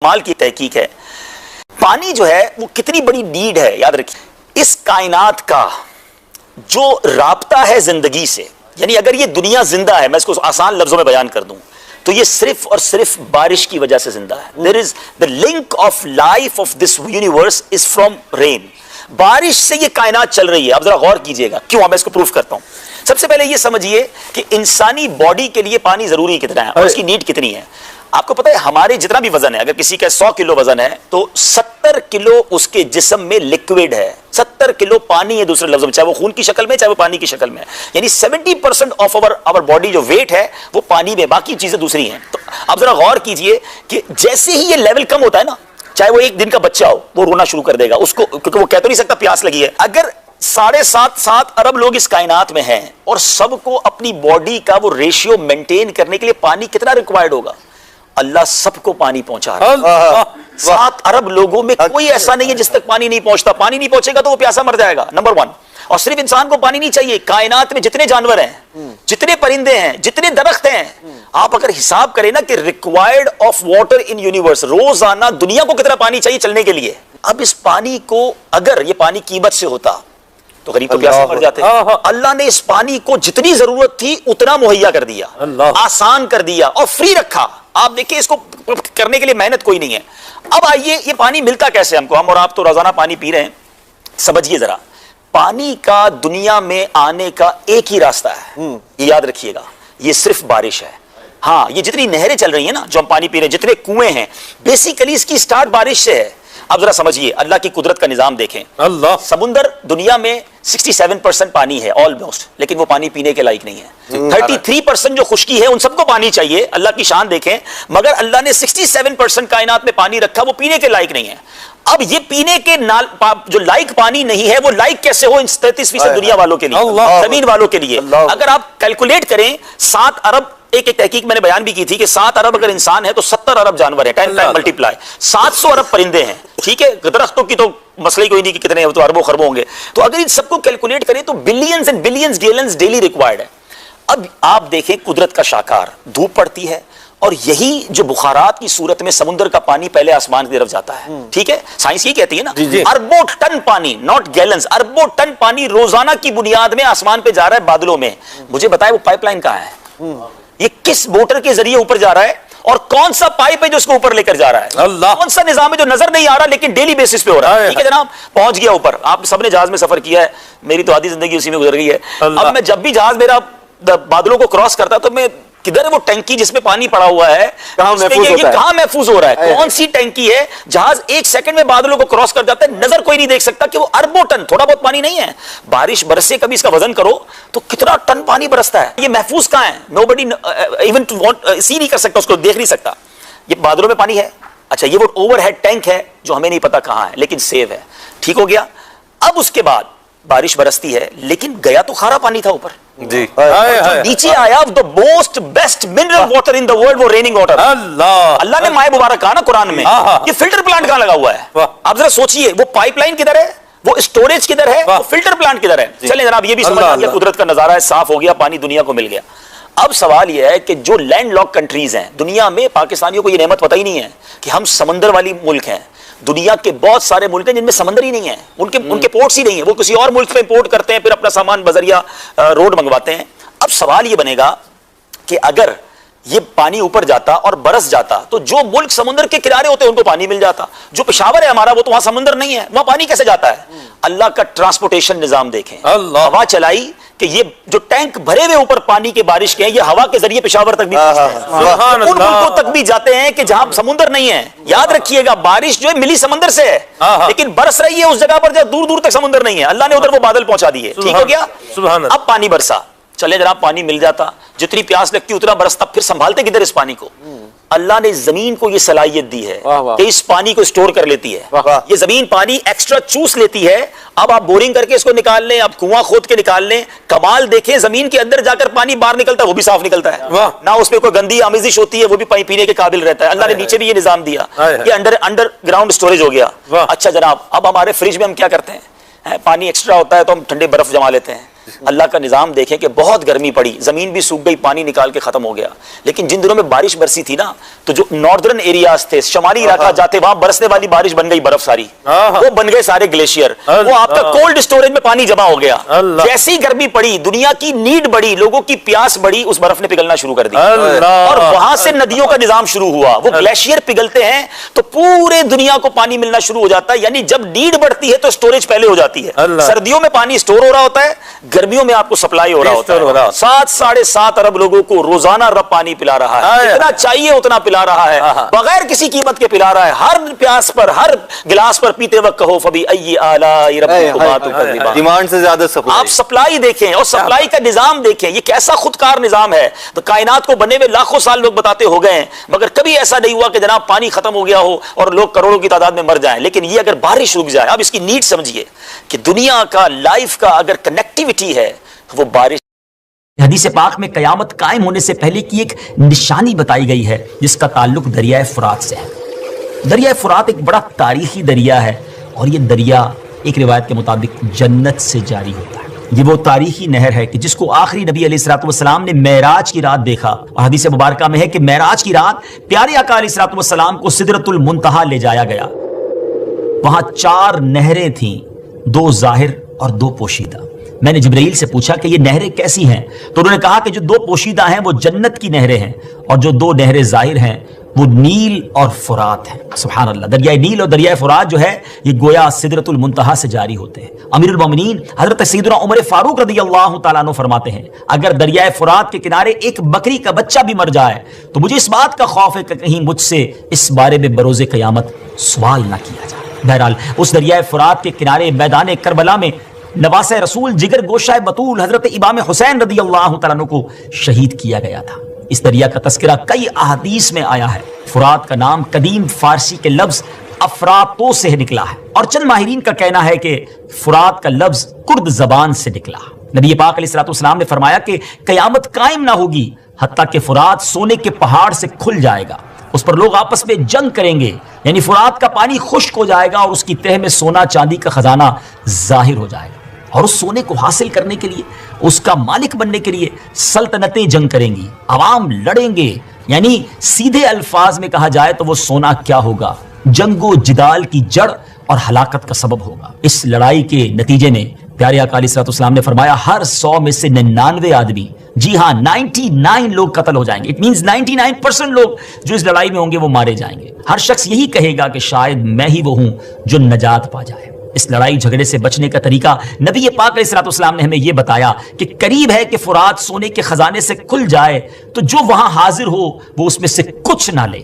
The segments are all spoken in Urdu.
کمال کی تحقیق ہے. پانی جو ہے وہ کتنی بڑی نیڈ ہے. یاد رکھیے اس کائنات کا جو رابطہ ہے زندگی سے, یعنی اگر یہ دنیا زندہ ہے, میں اس کو آسان لفظوں میں بیان کر دوں تو یہ صرف اور صرف بارش کی وجہ سے زندہ ہے. There is the link of life of this universe is from rain. بارش سے یہ کائنات چل رہی ہے. اب ذرا غور کیجئے گا کیوں, میں اس کو پروف کرتا ہوں. سب سے پہلے یہ سمجھیے کہ انسانی باڈی کے لیے پانی ضروری کتنا ہے اور اس کی نیڈ کتنی ہے. آپ کو پتا ہے ہمارے جتنا بھی وزن ہے, اگر کسی کا 100 کلو وزن ہے تو 70 کلو اس کے جسم میں لکوڈ ہے, 70 کلو پانی ہے. دوسرے لفظوں میں چاہے وہ خون کی شکل میں چاہے وہ پانی کی شکل میں, یعنی 70% آف our باڈی جو ویٹ ہے وہ پانی میں, باقی چیزیں دوسری ہیں. تو اب ذرا غور کیجئے کہ جیسے ہی یہ لیول کم ہوتا ہے نا, چاہے وہ ایک دن کا بچہ ہو وہ رونا شروع کر دے گا اس کو, کیونکہ وہ کہہ تو نہیں سکتا پیاس لگی ہے. اگر 7.5 ارب لوگ اس کائنات میں ہیں اور سب کو اپنی باڈی کا وہ ریشیو مینٹین کرنے کے لیے پانی کتنا ریکوائرڈ ہوگا, اللہ سب کو پانی پہنچا رہا ہے. 7 ارب لوگوں میں کوئی ایسا نہیں ہے جس تک پانی نہیں پہنچتا. پانی نہیں پہنچے گا تو وہ پیاسا مر جائے گا, نمبر 1. اور صرف انسان کو پانی نہیں چاہیے, کائنات میں جتنے جانور ہیں, جتنے پرندے ہیں, جتنے درخت ہیں, آپ اگر حساب کریں نا کہ required of water in universe, روزانہ دنیا کو کتنا پانی چاہیے چلنے کے لیے. اب اس پانی کو, اگر یہ پانی قیمت سے ہوتا تو غریب تو پیاسے مر جاتے. اللہ نے اس پانی کو جتنی ضرورت تھی اتنا مہیا کر دیا, آسان کر دیا اور فری رکھا. آپ دیکھیں اس کو کرنے کے لیے محنت کوئی نہیں ہے. اب آئیے یہ پانی ملتا کیسے ہم کو, ہم اور آپ تو روزانہ پانی پی رہے ہیں. سمجھیے ذرا, پانی کا دنیا میں آنے کا ایک ہی راستہ ہے, یہ یاد رکھیے گا, یہ صرف بارش ہے. ہاں یہ جتنی نہریں چل رہی ہیں نا جو ہم پانی پی رہے ہیں, جتنے کنویں ہیں, بیسیکلی اس کی سٹارٹ بارش سے ہے. اب ذرا سمجھیے اللہ کی قدرت کا نظام دیکھیں. اللہ سمندر دنیا میں 67% پانی ہے آلموسٹ, لیکن وہ پانی پینے کے لائق نہیں ہے. 33% جو خشکی ہے ان سب کو پانی چاہیے. اللہ کی شان دیکھیں, مگر اللہ نے 67% کائنات میں پانی رکھا, وہ پینے کے لائق نہیں ہے. اب یہ پینے کے جو لائق پانی نہیں ہے وہ لائق کیسے ہو 33% دنیا والوں کے لیے, زمین والوں کے لیے. اگر آپ کیلکولیٹ کریں 7 ارب, ایک تحقیق میں نے بیان بھی کی تھی کہ 7 ارب اگر انسان ہے تو 70 ارب جانور ہے. 10 ٹائم ملٹی پلائی 700 ارب پرندے ہیں. ٹھیک ہے, درختوں کی تو مسئلہ ہی کوئی نہیں کہ کتنے ہیں, تو اربوں خربوں ہوں گے. تو اگر ان سب کو کیلکولیٹ کریں تو billions and billions gallons daily required ہے. اب آپ دیکھیں قدرت کا شاہکار, دھوپ پڑتی ہے اور یہی جو بخارات کی صورت میں سمندر کا پانی پہلے آسمان کی طرف جاتا ہے. ٹھیک ہے, سائنس یہ کہتی ہے نا, اربوں ٹن پانی, ناٹ گیلنز, اربوں ٹن پانی روزانہ کی بنیاد میں آسمان پہ جا رہا ہے بادلوں میں. مجھے بتائے وہ پائپ لائن کہاں ہے, یہ کس موٹر کے ذریعے اوپر جا رہا ہے, اور کون سا پائپ ہے جو اس کو اوپر لے کر جا رہا ہے, کون سا نظام ہے جو نظر نہیں آ رہا لیکن ڈیلی بیسس پہ ہو رہا ہے. ٹھیک ہے جناب, پہنچ گیا اوپر. آپ سب نے جہاز میں سفر کیا ہے, میری تو آدھی زندگی اسی میں گزر گئی ہے. اب میں جب بھی جہاز میرا بادلوں کو کراس کرتا تو میں کدھر ہے وہ ٹینکی جس میں پانی پڑا ہوا ہے, کہاں محفوظ ہو رہا ہے, کون سی ٹینکی ہے, جہاز 1 سیکنڈ میں بادلوں کو کراس کر جاتا ہے, نظر کوئی نہیں دیکھ سکتا کہ وہ اربوں ٹن, تھوڑا بہت پانی نہیں ہے. بارش برسے کبھی اس کا وزن کرو تو کتنا ٹن پانی برستا ہے. یہ محفوظ کہاں ہے, nobody even سی نہیں کر سکتا, اس کو دیکھ نہیں سکتا. یہ بادلوں میں پانی ہے, اچھا یہ وہ اوور ہیڈ ٹینک ہے جو ہمیں نہیں پتا کہاں ہے لیکن سیو ہے. ٹھیک ہو گیا. اب اس کے بعد بارش برستی ہے لیکن گیا تو کھارا پانی تھا اوپر, جی نیچے آیا the most best mineral water in the world, وہ ریننگ واٹر. اللہ نے مائع مبارک کہا نا قرآن میں, یہ فلٹر پلانٹ کہاں لگا ہوا ہے. آپ ذرا سوچئے وہ پائپ لائن کدھر ہے, وہ اسٹوریج کدھر ہے, وہ فلٹر پلانٹ کدھر ہے. چلیں جناب یہ بھی سمجھ آ گیا قدرت کا نظارہ ہے, صاف ہو گیا, پانی دنیا کو مل گیا. اب سوال یہ ہے کہ جو لینڈ لاک کنٹریز ہیں دنیا میں, پاکستانیوں کو یہ نعمت پتہ ہی نہیں ہے کہ ہم سمندر والی ملک ہیں. دنیا کے بہت سارے ملک ہیں جن میں سمندر ہی نہیں ہے, ان کے پورٹس ہی نہیں ہیں, وہ کسی اور ملک سے امپورٹ کرتے ہیں, پھر اپنا سامان بذریعہ روڈ منگواتے ہیں. اب سوال یہ بنے گا کہ اگر یہ پانی اوپر جاتا اور برس جاتا تو جو ملک سمندر کے کنارے ہوتے ہیں ان کو پانی مل جاتا. جو پشاور ہے ہمارا وہ تو وہاں سمندر نہیں ہے, وہاں پانی کیسے جاتا ہے. اللہ کا ٹرانسپورٹیشن نظام دیکھیں, ہوا چلائی کہ یہ جو ٹینک بھرے ہوئے اوپر پانی کے بارش کے ہیں یہ ہوا کے ذریعے پشاور تک بھی پہنچتے ہیں, ان ملکوں تک بھی جاتے ہیں کہ جہاں سمندر نہیں ہے. یاد رکھیے گا بارش جو ہے ملی سمندر سے ہے لیکن برس رہی ہے اس جگہ پر جہاں دور دور تک سمندر نہیں ہے. اللہ نے ادھر وہ بادل پہنچا دیے. ٹھیک ہو گیا. اب پانی برسا, چلے جناب پانی مل جاتا, جتنی پیاس لگتی اتنا برستا, پھر سنبھالتے کدھر اس پانی کو. اللہ نے زمین کو یہ صلاحیت دی ہے کہ اس پانی کو اسٹور کر لیتی ہے. یہ زمین پانی ایکسٹرا چوس لیتی ہے. اب آپ بورنگ کر کے اس کو نکال لیں, آپ کنواں کھود کے نکال لیں, کمال دیکھیں زمین کے اندر جا کر پانی باہر نکلتا ہے وہ بھی صاف نکلتا ہے, نہ اس میں کوئی گندی آمیزش ہوتی ہے, وہ بھی پانی پینے کے قابل رہتا ہے. اللہ نے نیچے بھی یہ نظام دیا, یہ انڈر گراؤنڈ اسٹوریج ہو گیا. اچھا جناب, اب ہمارے فریج میں ہم کیا کرتے ہیں, پانی ایکسٹرا ہوتا ہے تو ہم ٹھنڈے برف جما لیتے ہیں, اللہ کا نظام دیکھیں کہ بہت گرمی پڑی, زمین بھی سوکھ گئی, پانی نکال کے ختم ہو گیا, لیکن جن دنوں میں بارش برسی تھی نا تو جو ناردرن ایریاز تھے, شمالی علاقہ جاتے, وہاں برسنے والی بارش بن گئی برف ساری, وہ بن گئے سارے گلیشیئر, وہ آپ کا کولڈ اسٹوریج میں پانی جمع ہو گیا. جیسی گرمی پڑی, دنیا کی نیڈ بڑی, لوگوں کی پیاس بڑی, اس برف نے پگھلنا شروع کر دی, اور وہاں سے ندیوں کا نظام شروع ہوا. وہ گلیشیئر پگھلتے ہیں تو پورے دنیا کو پانی ملنا شروع ہو جاتا ہے. یعنی جب نیڈ بڑھتی ہے تو اسٹوریج پہلے ہو جاتی ہے. سردیوں میں پانی اسٹور ہو رہا ہوتا ہے, گرمیوں میں آپ کو سپلائی ہو رہا ہوتا ہے. 7.5 ارب لوگوں کو روزانہ رب پانی پلا رہا ہے, جتنا چاہیے اتنا پلا رہا ہے, بغیر کسی قیمت کے پلا رہا ہے. ہر پیاس پر, ہر گلاس پر پیتے وقت کہو فبأي آلاء ربكما تكذبان. ڈیمانڈ سے زیادہ سپلائی. آپ سپلائی دیکھیں اور سپلائی کا نظام دیکھیں, یہ کیسا خودکار نظام ہے. تو کائنات کو بننے میں لاکھوں سال لوگ بتاتے ہو گئے ہیں, مگر کبھی ایسا نہیں ہوا کہ جناب پانی ختم ہو گیا ہو اور لوگ کروڑوں کی تعداد میں مر جائیں. لیکن یہ اگر بارش رک جائے, اب اس کی نیڈ سمجھیے کہ دنیا کا لائف کا اگر کنیکٹیوٹی ہے وہ بارش. حدیث پاک میں قیامت قائم ہونے سے پہلے کی ایک نشانی بتائی گئی ہے جس کا تعلق دریائے فرات سے ہے. دریائے فرات ایک بڑا تاریخی دریا ہے, اور یہ دریا ایک روایت کے مطابق جنت سے جاری ہوتا ہے. یہ وہ تاریخی نہر ہے کہ جس کو آخری نبی علیہ الصلوۃ والسلام نے معراج کی رات دیکھا. اور حدیث مبارکہ میں ہے کہ معراج کی رات پیارے آقا علیہ الصلوۃ والسلام کو سدرۃ المنتہا لے جایا گیا. وہاں 4 نہریں تھیں, 2 ظاہر اور 2 پوشیدہ. میں نے جبرائیل سے پوچھا کہ یہ نہریں کیسی ہیں, تو انہوں نے کہا کہ جو 2 پوشیدہ ہیں وہ جنت کی نہریں ہیں, اور جو 2 نہریں ظاہر ہیں وہ نیل اور فرات ہیں. سبحان اللہ. دریائے نیل اور دریائے فرات جو ہے یہ گویا سدرۃ المنتہا سے جاری ہوتے ہیں. امیر المومنین حضرت سیدنا عمر فاروق رضی اللہ تعالیٰ عنہ فرماتے ہیں, اگر دریائے فرات کے کنارے ایک بکری کا بچہ بھی مر جائے تو مجھے اس بات کا خوف ہے کہ کہیں مجھ سے اس بارے میں بروز قیامت سوال نہ کیا جائے. بہرحال اس دریائے فرات کے کنارے میدان کربلا میں نواسہ رسول جگر گوشہ بطول حضرت امام حسین رضی اللہ تعالیٰ عنہ کو شہید کیا گیا تھا. اس دریا کا تذکرہ کئی احادیث میں آیا ہے. فرات کا نام قدیم فارسی کے لفظ افراتو سے نکلا ہے, اور چند ماہرین کا کہنا ہے کہ فرات کا لفظ کرد زبان سے نکلا. نبی پاک علیہ الصلوۃ والسلام نے فرمایا کہ قیامت قائم نہ ہوگی حتیٰ کہ فرات سونے کے پہاڑ سے کھل جائے گا. اس پر لوگ آپس میں جنگ کریں گے, یعنی فرات کا پانی خشک ہو جائے گا اور اس کی تہ میں سونا چاندی کا خزانہ ظاہر ہو جائے گا. اور اس سونے کو حاصل کرنے کے لیے, اس کا مالک بننے کے لیے سلطنتیں جنگ کریں گی, عوام لڑیں گے. یعنی سیدھے الفاظ میں کہا جائے تو وہ سونا کیا ہوگا, جنگ و جدال کی جڑ اور ہلاکت کا سبب ہوگا. اس لڑائی کے نتیجے میں پیارے آقا علیہ الصلوۃ والسلام نے فرمایا ہر 100 میں سے 99 آدمی, جی ہاں 99 لوگ قتل ہو جائیں گے. اٹ مینز 99% لوگ جو اس لڑائی میں ہوں گے وہ مارے جائیں گے. ہر شخص یہی کہے گا کہ شاید میں ہی وہ ہوں جو نجات پا جائے. اس لڑائی جھگڑے سے بچنے کا طریقہ نبی پاک علیہ الصلوۃ والسلام نے ہمیں یہ بتایا کہ قریب ہے کہ فرات سونے کے خزانے سے کھل جائے تو جو وہاں حاضر ہو وہ اس میں سے کچھ نہ لے,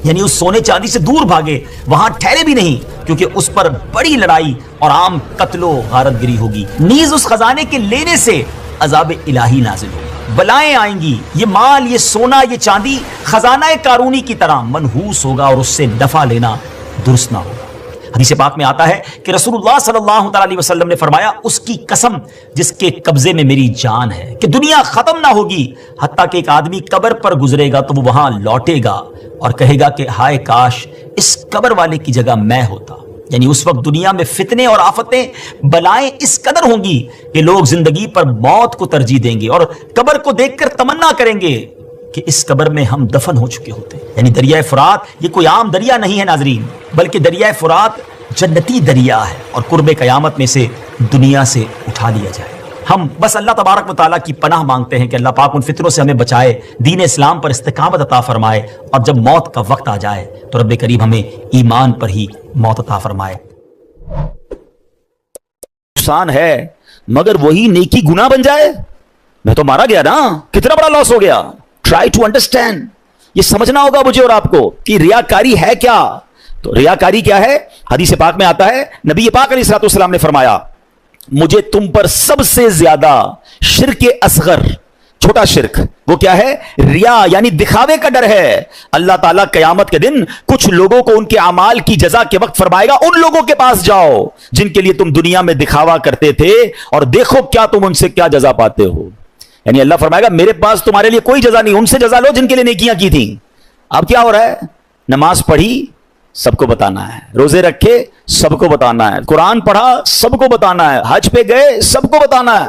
یعنی اس سونے چاندی سے دور بھاگے, وہاں ٹھہرے بھی نہیں, کیونکہ اس پر بڑی لڑائی اور عام قتل و غارت گری ہوگی. نیز اس خزانے کے لینے سے عذاب الہی نازل ہوگا, بلائیں آئیں گی. یہ مال, یہ سونا, یہ چاندی خزانہ قارونی کی طرح منحوس ہوگا اور اس سے دفع لینا درست نہ ہوگا. حدیث پاک میں آتا ہے کہ رسول اللہ صلی اللہ علیہ وسلم نے فرمایا اس کی قسم جس کے قبضے میں میری جان ہے کہ دنیا ختم نہ ہوگی حتیٰ کہ ایک آدمی قبر پر گزرے گا تو وہ وہاں لوٹے گا اور کہے گا کہ ہائے کاش اس قبر والے کی جگہ میں ہوتا. یعنی اس وقت دنیا میں فتنے اور آفتیں بلائیں اس قدر ہوں گی کہ لوگ زندگی پر موت کو ترجیح دیں گے اور قبر کو دیکھ کر تمنا کریں گے کہ اس قبر میں ہم دفن ہو چکے ہوتے. یعنی دریائے فرات یہ کوئی عام دریا نہیں ہے ناظرین, بلکہ دریائے فرات جنتی دریا ہے اور قرب قیامت میں سے دنیا سے اٹھا لیا جائے. ہم بس اللہ تبارک و تعالیٰ کی پناہ مانگتے ہیں کہ اللہ پاک ان فطروں سے ہمیں بچائے, دین اسلام پر استقامت عطا فرمائے, اور جب موت کا وقت آ جائے تو رب کریم ہمیں ایمان پر ہی موت عطا فرمائے. نقصان ہے مگر وہی نیکی گناہ بن جائے. میں تو مارا گیا نا, کتنا بڑا لاس ہو گیا. ٹرائی ٹو انڈرسٹینڈ, یہ سمجھنا ہوگا مجھے اور آپ کو کہ ریاکاری ہے کیا. تو ریاکاری کیا ہے؟ حدیث پاک میں آتا ہے نبی پاک علیہ الصلوۃ والسلام نے فرمایا مجھے تم پر سب سے زیادہ شرک اصغر, چھوٹا شرک, وہ کیا ہے؟ ریا, یعنی دکھاوے کا ڈر ہے. اللہ تعالیٰ قیامت کے دن کچھ لوگوں کو ان کے اعمال کی جزا کے وقت فرمائے گا ان لوگوں کے پاس جاؤ جن کے لیے تم دنیا میں دکھاوا کرتے تھے اور دیکھو کیا تم ان سے کیا جزا پاتے ہو. یعنی اللہ فرمائے گا میرے پاس تمہارے لیے کوئی جزا نہیں, ان سے جزا لو جن کے لیے نیکیاں کی تھیں. اب کیا ہو رہا ہے؟ نماز پڑھی سب کو بتانا ہے, روزے رکھے سب کو بتانا ہے, قرآن پڑھا سب کو بتانا ہے, حج پہ گئے سب کو بتانا ہے,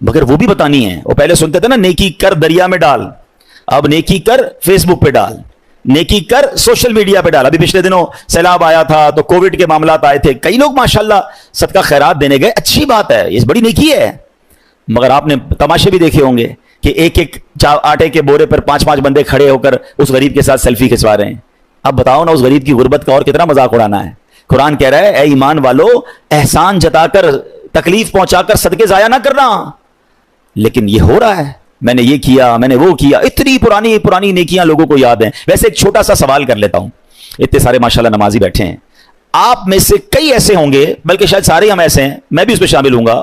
مگر وہ بھی بتانی ہے. وہ پہلے سنتے تھے نا نیکی کر دریا میں ڈال, اب نیکی کر فیس بک پہ ڈال, نیکی کر سوشل میڈیا پہ ڈال. ابھی پچھلے دنوں سیلاب آیا تھا تو کووڈ کے معاملات آئے تھے, کئی لوگ ماشاءاللہ صدقہ خیرات دینے گئے, اچھی بات ہے, یہ بڑی نیکی ہے. مگر آپ نے تماشے بھی دیکھے ہوں گے کہ ایک ایک آٹے کے بورے پر 5-5 بندے کھڑے ہو کر اس غریب کے ساتھ سیلفی کھنچوا رہے ہیں. اب بتاؤ نا اس غریب کی غربت کا اور کتنا مذاق اڑانا ہے. قرآن کہہ رہا ہے اے ایمان والو, احسان جتا کر تکلیف پہنچا کر صدقے ضائع نہ کرنا. لیکن یہ ہو رہا ہے, میں نے یہ کیا, میں نے وہ کیا, اتنی پرانی پرانی نیکیاں لوگوں کو یاد ہیں. ویسے ایک چھوٹا سا سوال کر لیتا ہوں, اتنے سارے ماشاءاللہ نمازی بیٹھے ہیں, آپ میں سے کئی ایسے ہوں گے, بلکہ شاید سارے ہم ایسے ہیں, میں بھی اس میں شامل ہوں گا,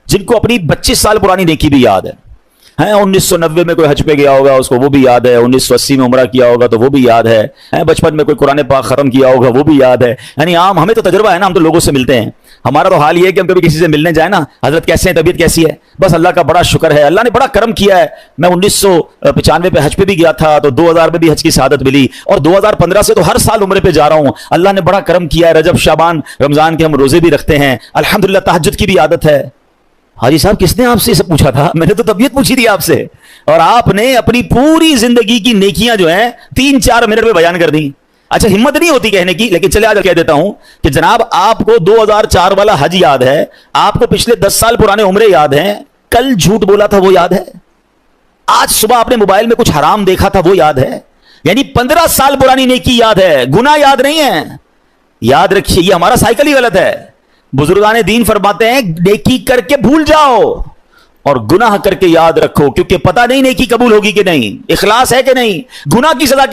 جن کو اپنی 25 سال پرانی نیکی بھی یاد ہے. 1990 میں کوئی حج پہ گیا ہوگا, اس کو وہ بھی یاد ہے. 1980 میں عمرہ کیا ہوگا تو وہ بھی یاد ہے. بچپن میں کوئی قرآن پاک ختم کیا ہوگا, وہ بھی یاد ہے. یعنی عام ہمیں تو تجربہ ہے نا, ہم تو لوگوں سے ملتے ہیں. ہمارا تو حال یہ ہے کہ ہم کبھی کسی سے ملنے جائیں نا, حضرت کیسے ہیں, طبیعت کیسی ہے, بس اللہ کا بڑا شکر ہے, اللہ نے بڑا کرم کیا ہے. میں 1995 پہ حج پہ بھی گیا تھا تو 2000 میں بھی حج کی سعادت ملی, اور 2015 سے تو ہر سال عمرے پہ جا رہا ہوں. اللہ نے بڑا کرم کیا ہے. رجب شعبان رمضان کے ہم روزے بھی رکھتے ہیں, الحمدللہ تہجد کی بھی عادت ہے. حاجی صاحب کس نے آپ سے سب پوچھا تھا, میں نے تو طبیعت پوچھی تھی آپ سے, اور آپ نے اپنی پوری زندگی کی نیکیاں جو ہیں 3-4 منٹ میں بیان کر دیں. اچھا ہمت نہیں ہوتی کہنے کی, لیکن چلے آج کہہ دیتا ہوں کہ جناب آپ کو 2004 والا حج یاد ہے, آپ کو پچھلے 10 سال پرانے عمرے یاد ہیں, کل جھوٹ بولا تھا وہ یاد ہے, آج صبح آپ نے موبائل میں کچھ حرام دیکھا تھا وہ یاد ہے, یعنی 15 سال پرانی نیکی یاد ہے, گناہ یاد نہیں ہے. یاد رکھیے یہ ہمارا سائیکل ہی غلط ہے. بزرگان دین فرماتے ہیں نیکی کر کے بھول جاؤ اور گناہ کر کے یاد رکھو, کیونکہ پتہ نہیں نیکی قبول ہوگی کہ نہیں, اخلاص ہے کہ نہیں. گناہ کی سزا